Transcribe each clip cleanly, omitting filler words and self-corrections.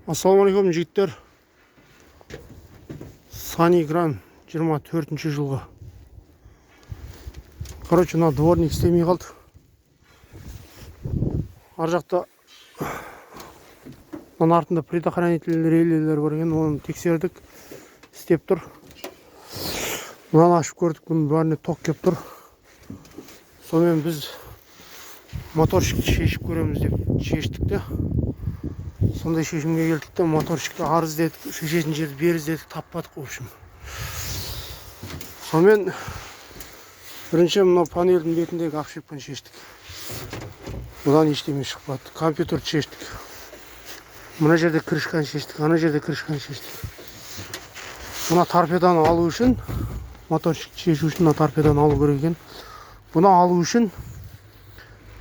Ассалаумағалейкум жігіттер. Сани Гран 24-ші жылғы. Короче, мына дворник істемей қалды. Ар жақта оның артында предохранитель релелер бар екен, оны тексердік, істеп тұр. Мынаны ашып көрдік, бұның бәріне ток кеп тұр. Сонымен біз моторщикті шешіп көреміз деп шештік те. Сондай шешімге келдік те, моторщикті арыз дедік, шешетін жерді бер іздедік, таппадық, в общем. Сонымен бірінші мына панельдің бетіндегі ақшепканы шештік. Бұдан ештеме шықпады. Компьютерді шештік. Мына жерде крышканы шештік, ана жерде крышканы шештік. Мына торпеданы алу үшін, моторщикті шешу үшін мына торпеданы алу керек екен. Бұны алу үшін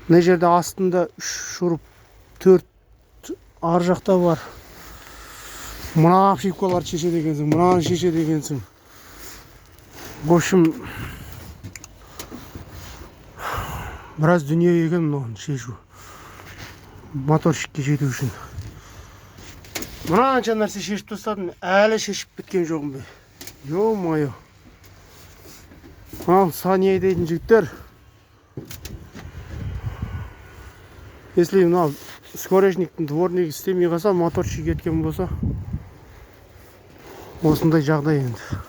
мына жерде астында 3 шуруп, 4 ар жақта бар. Мына ошибкаларды шешеді екенсің, мынаны шешеді екенсің. В общем, біраз дүние екен мынаны шешу. Моторщикке жету үшін. Мынанша нәрсе шешіп тастадым, әлі шешіп біткен жоғым бе. Ё-моё. Ал Сания дейтін жігіттер. Если мына скворечниктің дворник істемей қалса, моторщик кеткен болса, осындай жағдай енді.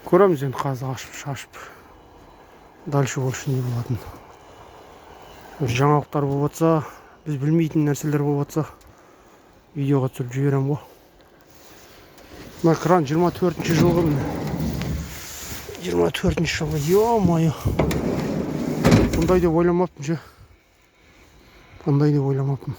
Көреміз енді қазір ашып-шашып. Дальше больше не болатын. Жаңалықтар болып жатса, біз білмейтін нәрселер болып жатса, видеоға түсіріп жіберем ғой. Мына кран 24-ші жылғы міне. 24-ші жылғы, ё-моё. Бұндай деп ойламаппын ше. Бұндай деп ойламаппын.